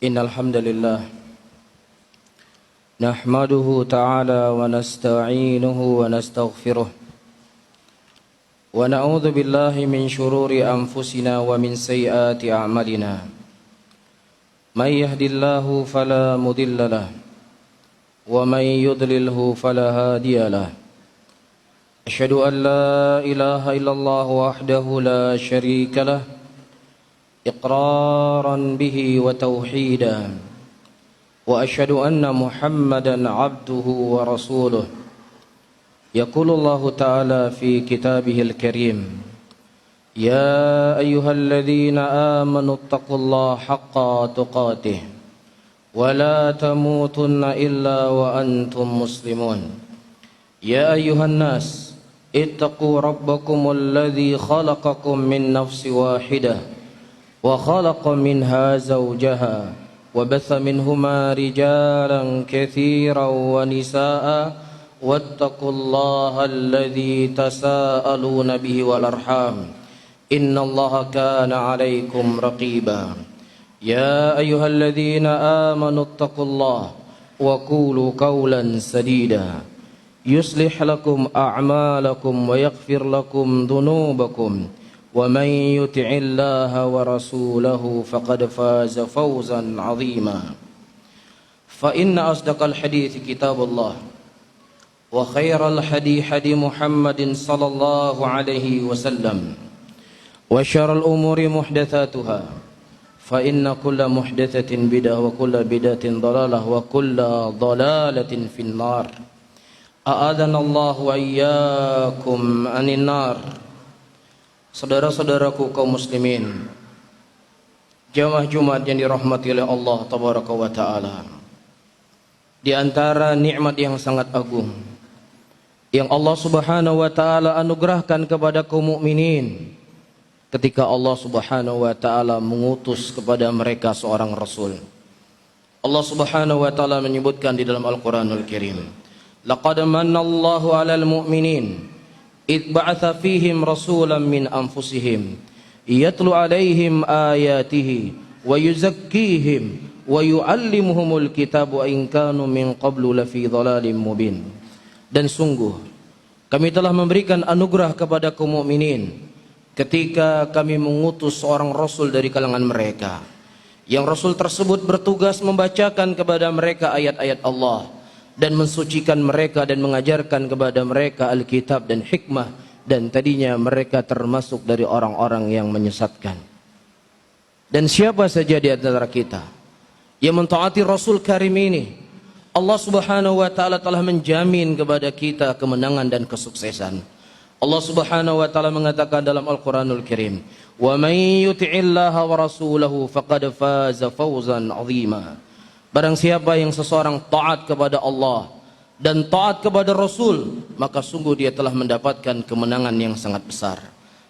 إن الحمد لله نحمده تعالى ونستعينه ونستغفره ونعوذ بالله من شرور أنفسنا ومن سيئات أعمالنا من يهد الله فلا مضل له ومن يضلله فلا هادي له أشهد أن لا إله إلا الله وحده لا شريك له إقرارا به وتوحيدا وأشهد أن محمدا عبده ورسوله يقول الله تعالى في كتابه الكريم يا أيها الذين آمنوا اتقوا الله حق تقاته ولا تموتن إلا وأنتم مسلمون يا أيها الناس اتقوا ربكم الذي خلقكم من نفس واحدة وخلق منها زوجها وبث منهما رجالا كثيرا ونساء واتقوا الله الذي تساءلون به والأرحام إن الله كان عليكم رقيبا يا أيها الذين آمنوا اتقوا الله وقولوا قولا سديدا يصلح لكم أعمالكم ويغفر لكم ذنوبكم ومن يطع الله ورسوله فقد فاز فوزا عظيما فإن أصدق الحديث كتاب الله وخير الحديث حديث محمد صلى الله عليه وسلم وشر الأمور محدثاتها فإن كل محدثة بدعة وكل بدعة ضلالة وكل ضلالة في النار أعاذنا الله وإياكم عن النار. Saudara-saudaraku kaum muslimin, jamaah Jumat yang dirahmati oleh Allah tabaraka wa taala, di antara nikmat yang sangat agung yang Allah Subhanahu wa taala anugerahkan kepada kaum mukminin ketika Allah Subhanahu wa taala mengutus kepada mereka seorang rasul. Allah Subhanahu wa taala menyebutkan di dalam Al-Qur'anul Karim, laqad manna Allahu 'alal mu'minin إذ بعث فيهم رسولا من أنفسهم يتلو عليهم آياته ويزكيهم ويعلمهم الكتاب وإن كانوا من قبل لفي ضلال مبين. Dan sungguh kami telah memberikan anugerah kepada kaum mukminin ketika kami mengutus seorang rasul dari kalangan mereka, yang rasul tersebut bertugas membacakan kepada mereka ayat-ayat Allah dan mensucikan mereka dan mengajarkan kepada mereka Alkitab dan hikmah, dan tadinya mereka termasuk dari orang-orang yang menyesatkan. Dan siapa saja di antara kita yang mentaati Rasul Karim ini, Allah Subhanahu wa taala telah menjamin kepada kita kemenangan dan kesuksesan. Allah Subhanahu wa taala mengatakan dalam Al-Qur'anul Karim, "Wa may yuti'illaha wa rasulahu faqad faza fawzan 'azima." Barang siapa yang seseorang taat kepada Allah dan taat kepada Rasul, maka sungguh dia telah mendapatkan kemenangan yang sangat besar.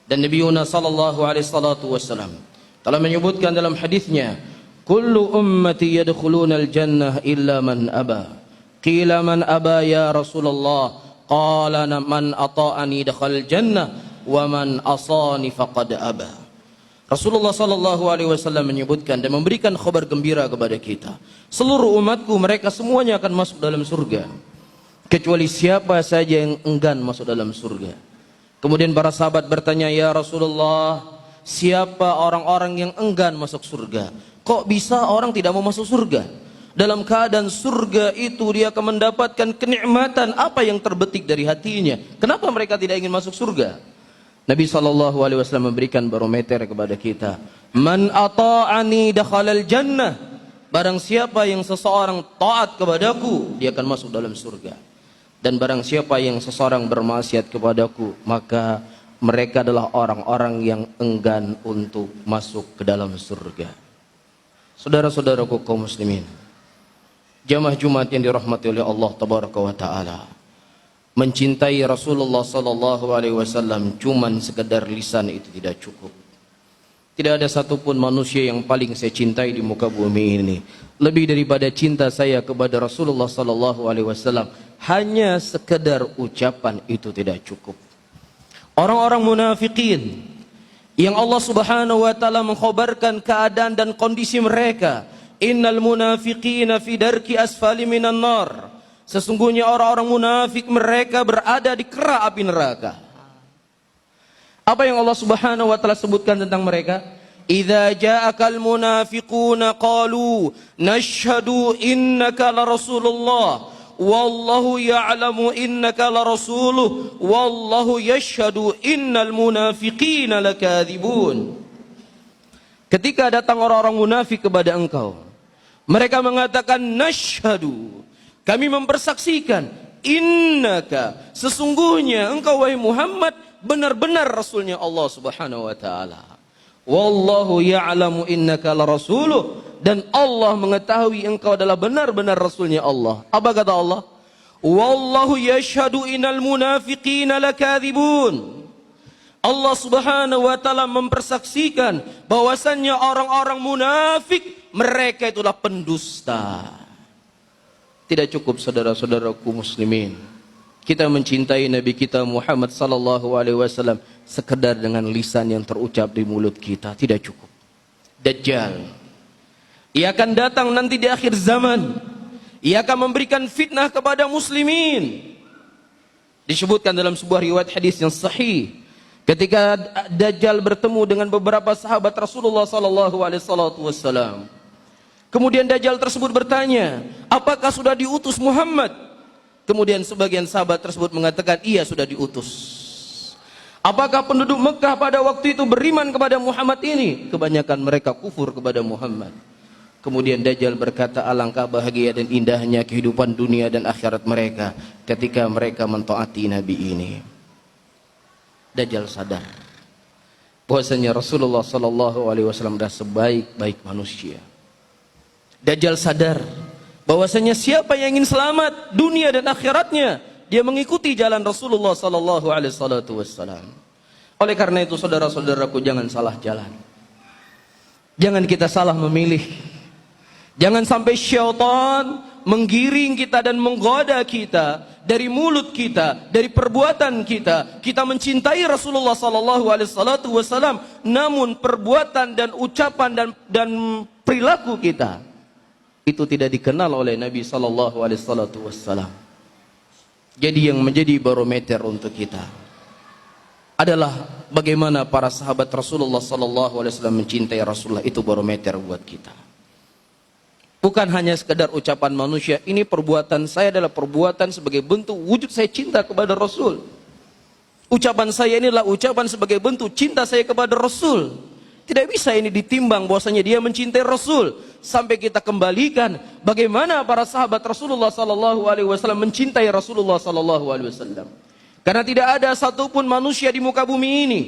Dan Nabi Yunus sallallahu alaihi wasallam telah menyebutkan dalam hadisnya, "Kullu ummati yadkhulunal jannah illa man aba." Qila man aba ya Rasulullah? Qala man ata'ani dakhala jannah wa man asani faqad aba. Rasulullah sallallahu alaihi wasallam menyebutkan dan memberikan kabar gembira kepada kita, seluruh umatku mereka semuanya akan masuk dalam surga kecuali siapa saja yang enggan masuk dalam surga. Kemudian para sahabat bertanya, "Ya Rasulullah, siapa orang-orang yang enggan masuk surga? Kok bisa orang tidak mau masuk surga? Dalam keadaan surga itu dia akan mendapatkan kenikmatan apa yang terbetik dari hatinya. Kenapa mereka tidak ingin masuk surga?" Nabi SAW memberikan barometer kepada kita. Man ata'ani dakhalal jannah. Barang siapa yang seseorang taat kepadaku, dia akan masuk dalam surga. Dan barang siapa yang seseorang bermaksiat kepadaku, maka mereka adalah orang-orang yang enggan untuk masuk ke dalam surga. Saudara-saudaraku kaum muslimin, jamaah Jumat yang dirahmati oleh Allah tabaraka wa taala, mencintai Rasulullah sallallahu alaihi wasallam cuman sekedar lisan itu tidak cukup. Tidak ada satupun manusia yang paling saya cintai di muka bumi ini lebih daripada cinta saya kepada Rasulullah sallallahu alaihi wasallam. Hanya sekedar ucapan itu tidak cukup. Orang-orang munafikin yang Allah Subhanahu wa taala mengkhabarkan keadaan dan kondisi mereka innal munafiqina fi darki asfali minan nar. Sesungguhnya orang-orang munafik mereka berada di kera api neraka. Apa yang Allah Subhanahu wa taala sebutkan tentang mereka? Idza ja'akal munafiquna qalu nashhadu innaka la rasulullah wallahu ya'lamu innaka la rasuluh wallahu yashhadu innal munafiqina lakadzibun. Ketika datang orang-orang munafik kepada engkau, mereka mengatakan nashhadu, kami mempersaksikan, innaka, sesungguhnya engkau wahai Muhammad benar-benar rasulnya Allah Subhanahu wa taala. Wallahu ya'lamu innaka la rasuluh, dan Allah mengetahui engkau adalah benar-benar rasulnya Allah. Apa kata Allah? Wallahu yashhadu innal munafiqina lakadzibun. Allah Subhanahu wa taala mempersaksikan bahwasannya orang-orang munafik mereka itulah pendusta. Tidak cukup saudara-saudaraku muslimin kita mencintai Nabi kita Muhammad sallallahu alaihi wasallam sekedar dengan lisan yang terucap di mulut kita, tidak cukup. Dajjal, ia akan datang nanti di akhir zaman. Ia akan memberikan fitnah kepada muslimin. Disebutkan dalam sebuah riwayat hadis yang sahih, ketika Dajjal bertemu dengan beberapa sahabat Rasulullah sallallahu alaihi wasallam. Kemudian Dajjal tersebut bertanya, apakah sudah diutus Muhammad? Kemudian sebagian sahabat tersebut mengatakan, iya sudah diutus. Apakah penduduk Mekah pada waktu itu beriman kepada Muhammad ini? Kebanyakan mereka kufur kepada Muhammad. Kemudian Dajjal berkata, alangkah bahagia dan indahnya kehidupan dunia dan akhirat mereka ketika mereka mentaati Nabi ini. Dajjal sadar bahwasanya Rasulullah sallallahu alaihi wasallam adalah sebaik-baik manusia. Dajjal sadar bahwasanya siapa yang ingin selamat dunia dan akhiratnya, dia mengikuti jalan Rasulullah sallallahu alaihi wasallam. Oleh karena itu saudara-saudaraku, jangan salah jalan. Jangan kita salah memilih. Jangan sampai syaitan menggiring kita dan menggoda kita dari mulut kita, dari perbuatan kita. Kita mencintai Rasulullah sallallahu alaihi wasallam, namun perbuatan dan ucapan dan perilaku kita itu tidak dikenal oleh Nabi sallallahu alaihi wasallam. Jadi yang menjadi barometer untuk kita adalah bagaimana para sahabat Rasulullah sallallahu alaihi wasallam mencintai Rasulullah. Itu barometer buat kita. Bukan hanya sekedar ucapan manusia, ini perbuatan saya adalah perbuatan sebagai bentuk wujud saya cinta kepada Rasul. Ucapan saya inilah ucapan sebagai bentuk cinta saya kepada Rasul. Tidak bisa ini ditimbang bahwasanya dia mencintai Rasul sampai kita kembalikan bagaimana para sahabat Rasulullah sallallahu alaihi wasallam mencintai Rasulullah sallallahu alaihi wasallam. Karena tidak ada satupun manusia di muka bumi ini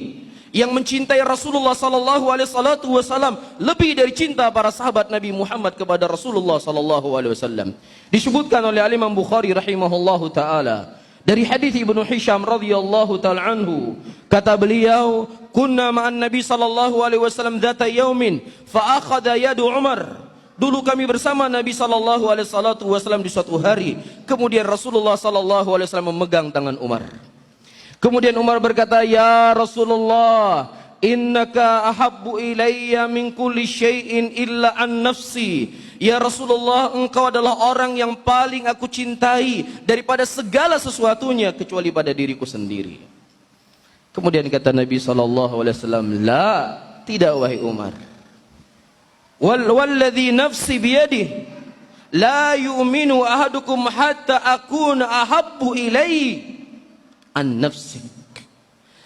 yang mencintai Rasulullah sallallahu alaihi wasallam lebih dari cinta para sahabat Nabi Muhammad kepada Rasulullah sallallahu alaihi wasallam. Disebutkan oleh Imam Bukhari rahimahullahu taala dari hadis Ibnu Hisham radhiyallahu taala anhu, kata beliau, kunna ma'an Nabi sallallahu alaihi wasallam dzata yaumin fa akhadha yadu Umar. Dulu kami bersama Nabi sallallahu alaihi wasallam di suatu hari, kemudian Rasulullah sallallahu alaihi wasallam memegang tangan Umar. Kemudian Umar berkata, ya Rasulullah, innaka ahabbu ilayya min kulli syai'in illa an nafsi. Ya Rasulullah, engkau adalah orang yang paling aku cintai daripada segala sesuatunya kecuali pada diriku sendiri. Kemudian kata Nabi sallallahu alaihi wasallam, la, tidak wahai Umar. Walladzi nafsi biyadihi la yu'minu ahadukum hatta akuna ahabbu ilaihi an nafsik.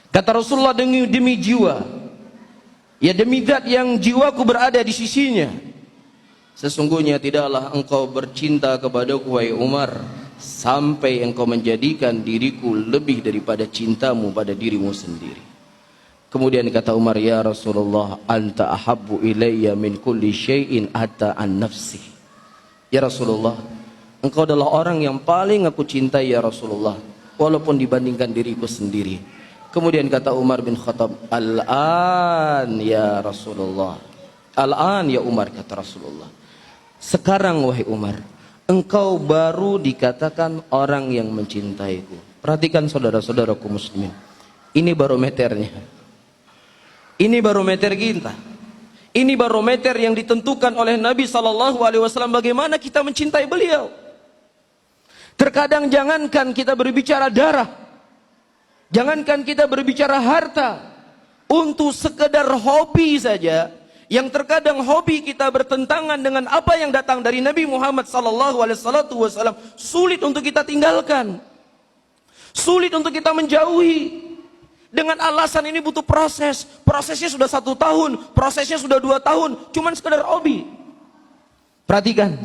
Kata Rasulullah, demi jiwa, ya demi zat yang jiwaku berada di sisinya, sesungguhnya tidaklah engkau bercinta kepadaku wahai Umar sampai engkau menjadikan diriku lebih daripada cintamu pada dirimu sendiri. Kemudian kata Umar, ya Rasulullah, anta ahabbu ilayya min kulli syai'in hatta an nafsi. Ya Rasulullah, engkau adalah orang yang paling aku cintai ya Rasulullah, walaupun dibandingkan diriku sendiri. Kemudian kata Umar bin Khattab, al-an ya Rasulullah, al-an ya Umar, kata Rasulullah, sekarang wahai Umar, engkau baru dikatakan orang yang mencintaiku. Perhatikan saudara-saudaraku muslimin, ini barometernya. Ini barometer kita. Ini barometer yang ditentukan oleh Nabi SAW bagaimana kita mencintai beliau. Terkadang jangankan kita berbicara darah, jangankan kita berbicara harta, untuk sekedar hobi saja, yang terkadang hobi kita bertentangan dengan apa yang datang dari Nabi Muhammad SAW, sulit untuk kita tinggalkan, sulit untuk kita menjauhi. Dengan alasan ini butuh proses, prosesnya sudah 1 tahun, prosesnya sudah 2 tahun, cuman sekedar hobi. Perhatikan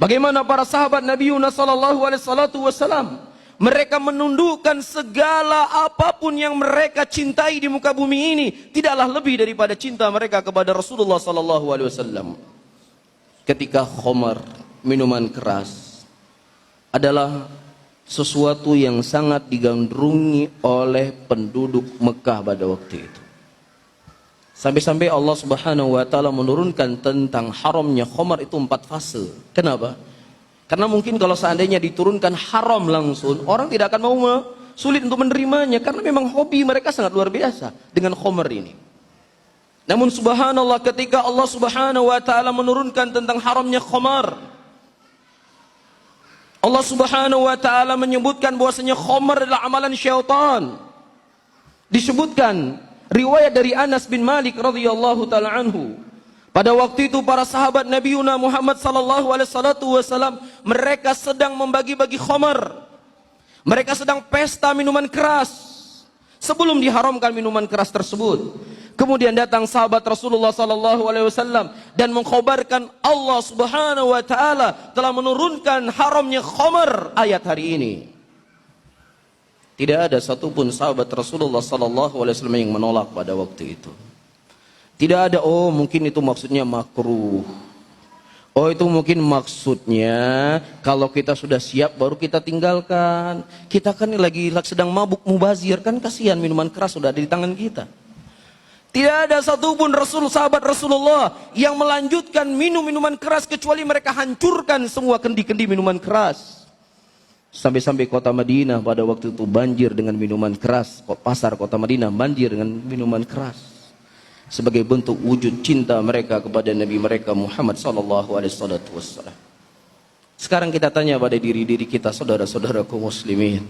bagaimana para sahabat Nabi Yunus SAW, mereka menundukkan segala apapun yang mereka cintai di muka bumi ini, tidaklah lebih daripada cinta mereka kepada Rasulullah SAW. Ketika khamar, minuman keras, adalah sesuatu yang sangat digandrungi oleh penduduk Mekah pada waktu itu. Sampai-sampai Allah Subhanahu wa taala menurunkan tentang haramnya khamar itu 4 fase. Kenapa? Karena mungkin kalau seandainya diturunkan haram langsung, orang tidak akan mau, sulit untuk menerimanya, karena memang hobi mereka sangat luar biasa dengan khamar ini. Namun subhanallah, ketika Allah Subhanahu wa taala menurunkan tentang haramnya khamar, Allah Subhanahu wa taala menyebutkan bahwasanya khamar adalah amalan syaitan. Disebutkan riwayat dari Anas bin Malik radhiyallahu taala anhu. Pada waktu itu para sahabat Nabi Muhammad sallallahu alaihi wasallam mereka sedang membagi-bagi khamar. Mereka sedang pesta minuman keras sebelum diharamkan minuman keras tersebut. Kemudian datang sahabat Rasulullah sallallahu alaihi wasallam dan mengkhabarkan Allah Subhanahu wa taala telah menurunkan haramnya khamar ayat hari ini. Tidak ada satupun sahabat Rasulullah sallallahu alaihi wasallam yang menolak pada waktu itu. Tidak ada, oh mungkin itu maksudnya makruh. Oh itu mungkin maksudnya kalau kita sudah siap baru kita tinggalkan. Kita kan lagi sedang mabuk mubazir, kan kasihan minuman keras sudah ada di tangan kita. Tidak ada satupun sahabat Rasulullah yang melanjutkan minum minuman keras kecuali mereka hancurkan semua kendi-kendi minuman keras. Sampai-sampai kota Madinah pada waktu itu banjir dengan minuman keras. Pasar kota Madinah banjir dengan minuman keras. Sebagai bentuk wujud cinta mereka kepada Nabi mereka Muhammad SAW. Sekarang kita tanya pada diri-diri kita, saudara-saudaraku muslimin,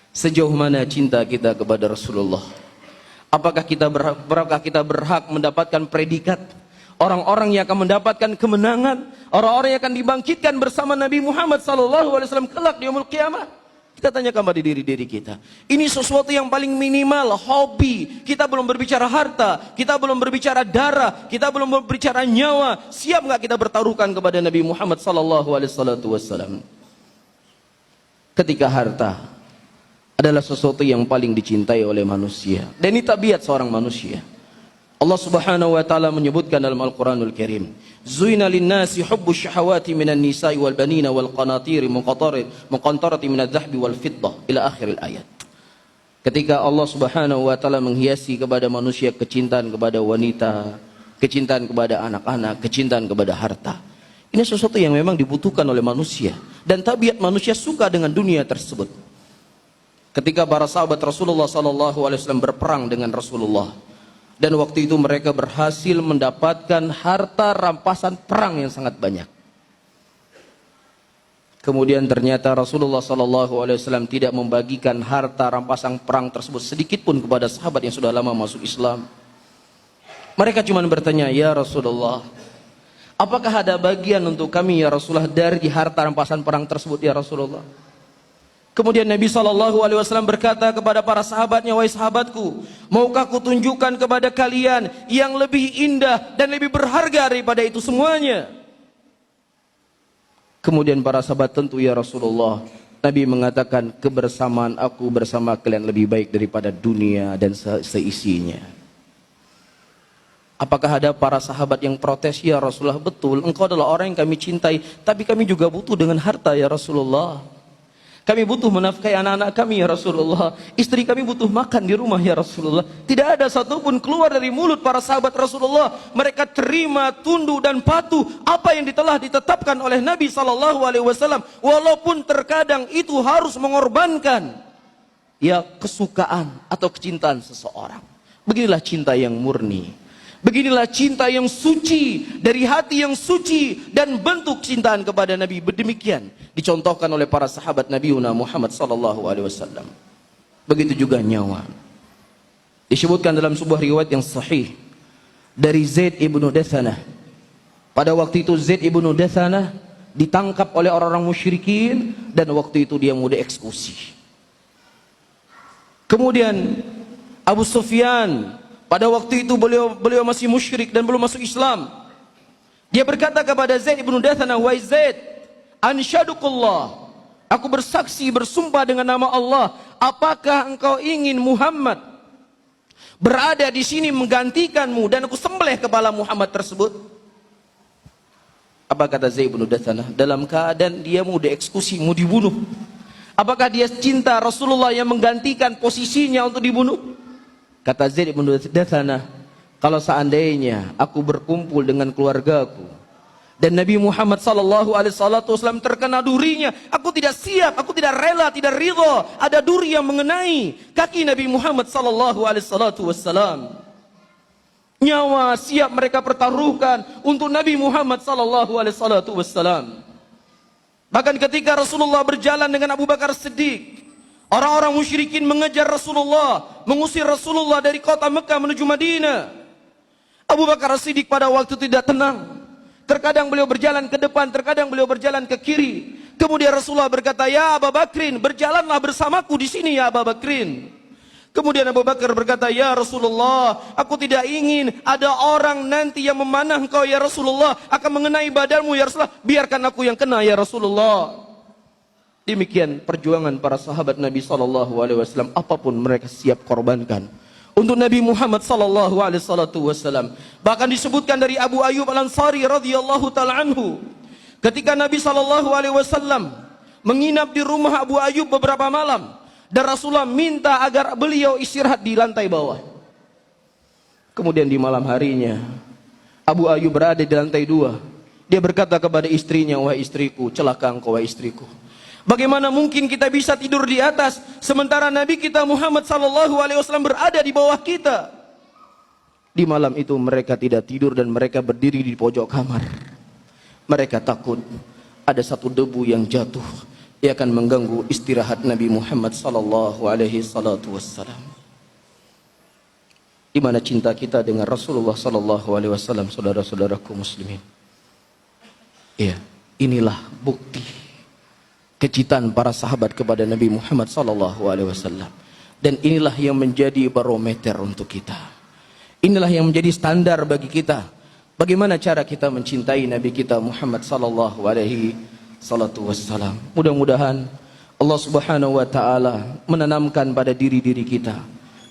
sejauh mana cinta kita kepada Rasulullah? Apakah kita berhak mendapatkan predikat orang-orang yang akan mendapatkan kemenangan, orang-orang yang akan dibangkitkan bersama Nabi Muhammad SAW kelak di yaumul qiyamah? Kita tanyakan pada diri-diri kita. Ini sesuatu yang paling minimal, hobi. Kita belum berbicara harta, kita belum berbicara darah, kita belum berbicara nyawa. Siap nggak kita bertaruhkan kepada Nabi Muhammad SAW? Ketika harta adalah sesuatu yang paling dicintai oleh manusia, dan ini tabiat seorang manusia. Allah Subhanahu wa taala menyebutkan dalam Al-Qur'anul Karim, "Zuina lin-nasi hubbus syahawati minan nisa'i wal banina wal qanatir muqantarati minadh dhahabi wal fiddah" ila akhir ayat. Ketika Allah Subhanahu wa taala menghiasi kepada manusia kecintaan kepada wanita, kecintaan kepada anak-anak, kecintaan kepada harta. Ini sesuatu yang memang dibutuhkan oleh manusia, dan tabiat manusia suka dengan dunia tersebut. Ketika para sahabat Rasulullah SAW berperang dengan Rasulullah, dan waktu itu mereka berhasil mendapatkan harta rampasan perang yang sangat banyak. Kemudian ternyata Rasulullah SAW tidak membagikan harta rampasan perang tersebut sedikit pun kepada sahabat yang sudah lama masuk Islam. Mereka cuma bertanya, "Ya Rasulullah, apakah ada bagian untuk kami ya Rasulullah dari harta rampasan perang tersebut ya Rasulullah?" Kemudian Nabi SAW berkata kepada para sahabatnya, "Wahai sahabatku, maukah kutunjukkan kepada kalian yang lebih indah dan lebih berharga daripada itu semuanya?" Kemudian para sahabat, "Tentu ya Rasulullah." Nabi mengatakan, "Kebersamaan aku bersama kalian lebih baik daripada dunia dan seisinya." Apakah ada para sahabat yang protes? "Ya Rasulullah, betul, engkau adalah orang yang kami cintai, tapi kami juga butuh dengan harta ya Rasulullah. Kami butuh menafkahi anak-anak kami ya Rasulullah. Istri kami butuh makan di rumah ya Rasulullah." Tidak ada satupun keluar dari mulut para sahabat Rasulullah. Mereka terima, tunduk dan patuh apa yang telah ditetapkan oleh Nabi SAW. Walaupun terkadang itu harus mengorbankan ya kesukaan atau kecintaan seseorang. Beginilah cinta yang murni. Beginilah cinta yang suci, dari hati yang suci, dan bentuk cintaan kepada Nabi. Demikian dicontohkan oleh para sahabat Nabi Muhammad sallallahu alaihi wasallam. Begitu juga nyawa. Disebutkan dalam sebuah riwayat yang sahih dari Zaid ibnu Dathanah. Pada waktu itu Zaid ibnu Dathanah ditangkap oleh orang-orang musyrikin, dan waktu itu dia mau dieksekusi. Kemudian Abu Sufyan, pada waktu itu beliau masih musyrik dan belum masuk Islam. Dia berkata kepada Zaid ibnu Dathanah, "Wahai Zaid, ansyadukullah, aku bersaksi bersumpah dengan nama Allah, apakah engkau ingin Muhammad berada di sini menggantikanmu dan aku sembelih kepala Muhammad tersebut?" Apa kata Zaid ibnu Dathanah? Dalam keadaan dia mau dieksekusi, mau dibunuh. Apakah dia cinta Rasulullah yang menggantikan posisinya untuk dibunuh? Kata Zaid ibnu Dathanah, kalau seandainya aku berkumpul dengan keluargaku dan Nabi Muhammad sallallahu alaihi wasallam terkena durinya, aku tidak siap, aku tidak rela, tidak ridha ada duri yang mengenai kaki Nabi Muhammad sallallahu alaihi wasallam. Nyawa siap mereka pertaruhkan untuk Nabi Muhammad sallallahu alaihi wasallam. Bahkan ketika Rasulullah berjalan dengan Abu Bakar Siddiq, orang-orang musyrikin mengejar Rasulullah, mengusir Rasulullah dari kota Mekah menuju Madinah. Abu Bakar Siddiq pada waktu itu tidak tenang. Terkadang beliau berjalan ke depan, terkadang beliau berjalan ke kiri. Kemudian Rasulullah berkata, "Ya Abu Bakrin, berjalanlah bersamaku di sini ya Abu Bakrin." Kemudian Abu Bakar berkata, "Ya Rasulullah, aku tidak ingin ada orang nanti yang memanah engkau ya Rasulullah, akan mengenai badanmu ya Rasulullah. Biarkan aku yang kena ya Rasulullah." Demikian perjuangan para sahabat Nabi sallallahu alaihi wasallam, apapun mereka siap korbankan untuk Nabi Muhammad sallallahu alaihi wasallam. Bahkan disebutkan dari Abu Ayyub Al-Ansari radhiyallahu taala anhu, ketika Nabi sallallahu alaihi wasallam menginap di rumah Abu Ayyub beberapa malam, dan Rasulullah minta agar beliau istirahat di lantai bawah. Kemudian di malam harinya Abu Ayyub berada di lantai 2. Dia berkata kepada istrinya, "Wahai istriku, celaka engkau wahai istriku. Bagaimana mungkin kita bisa tidur di atas sementara Nabi kita Muhammad sallallahu alaihi wasallam berada di bawah kita?" Di malam itu mereka tidak tidur dan mereka berdiri di pojok kamar. Mereka takut ada satu debu yang jatuh, ia akan mengganggu istirahat Nabi Muhammad sallallahu alaihi wasallam. Di mana cinta kita dengan Rasulullah sallallahu alaihi wasallam, saudara-saudaraku muslimin? Iya, inilah bukti kecintaan para sahabat kepada Nabi Muhammad sallallahu alaihi wasallam. Dan inilah yang menjadi barometer untuk kita. Inilah yang menjadi standar bagi kita. Bagaimana cara kita mencintai Nabi kita Muhammad sallallahu alaihi wasallam. Mudah-mudahan Allah Subhanahu wa taala menanamkan pada diri-diri kita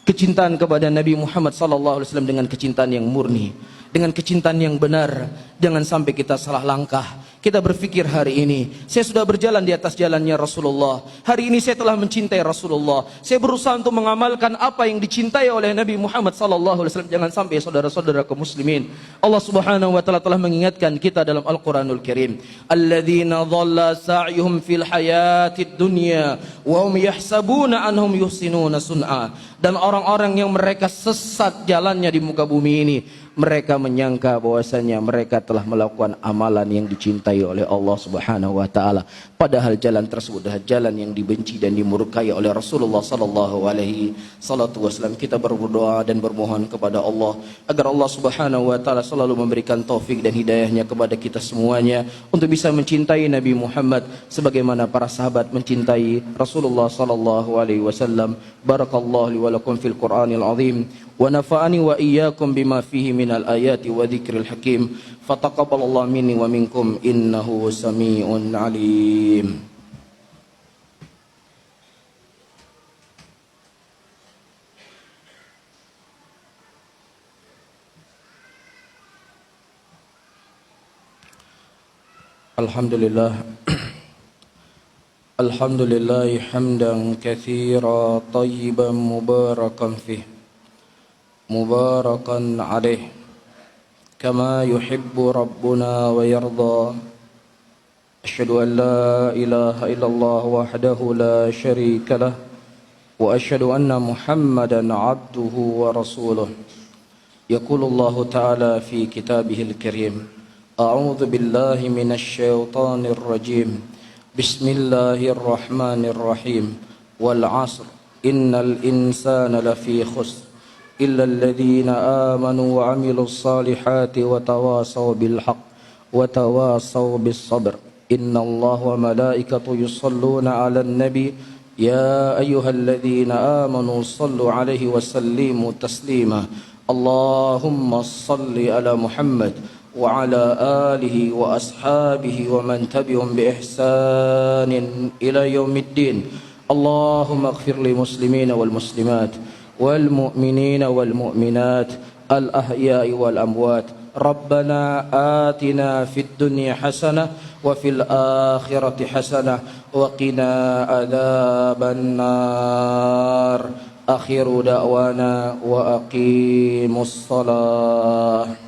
kecintaan kepada Nabi Muhammad sallallahu alaihi wasallam dengan kecintaan yang murni, dengan kecintaan yang benar. Jangan sampai kita salah langkah. Kita berpikir hari ini, saya sudah berjalan di atas jalannya Rasulullah. Hari ini saya telah mencintai Rasulullah. Saya berusaha untuk mengamalkan apa yang dicintai oleh Nabi Muhammad sallallahu alaihi wasallam. Jangan sampai saudara-saudara kaum muslimin. Allah Subhanahu wa taala telah mengingatkan kita dalam Al-Qur'anul Karim, "Alladzina dhalla sa'yuhum fil hayatid dunya wa hum yahsabuna annahum yuhsinuna sun'a." Dan orang-orang yang mereka sesat jalannya di muka bumi ini, mereka menyangka bahwasanya mereka telah melakukan amalan yang dicintai oleh Allah Subhanahu wa taala, padahal jalan tersebut adalah jalan yang dibenci dan dimurkai oleh Rasulullah sallallahu alaihi wasallam. Kita berdoa dan bermohon kepada Allah agar Allah Subhanahu wa taala selalu memberikan taufik dan hidayahnya kepada kita semuanya untuk bisa mencintai Nabi Muhammad sebagaimana para sahabat mencintai Rasulullah sallallahu alaihi wasallam. Barakallahu li wa lakum fil Qur'anil azim wa nafa'ani wa iyyakum bima fihi minal ayati wa dzikril hakim. Fataqabbalallahu minni wa minkum innahu samii'un 'aliim. Alhamdulillah. Alhamdulillah hamdan katsiran tayyiban mubarakan fih. Mubarakan alaih kama yuhibbu rabbuna wa yarda. Asyhadu an la ilaha illallah wahdahu la syarika lah wa asyhadu anna Muhammadan abduhu wa rasuluh. يقول الله تعالى في كتابه الكريم: أعوذ بالله من الشيطان الرجيم. بسم الله الرحمن الرحيم. والعصر إن الإنسان لفي خسر إلا الذين آمنوا وعملوا الصالحات وتواصوا بالحق وتواصوا بالصبر إن الله وملائكته يصلون على النبي يا أيها الذين آمنوا صلوا عليه وسلموا تسليما اللهم صل على محمد وعلى آله وأصحابه ومن تبعهم بإحسان إلى يوم الدين. اللهم اغفر للمسلمين والمسلمات والمؤمنين والمؤمنات الأحياء والأموات. ربنا آتنا في الدنيا حسنة وفي الآخرة حسنة وقنا عذاب النار. آخر دعوانا وأقيموا الصلاة.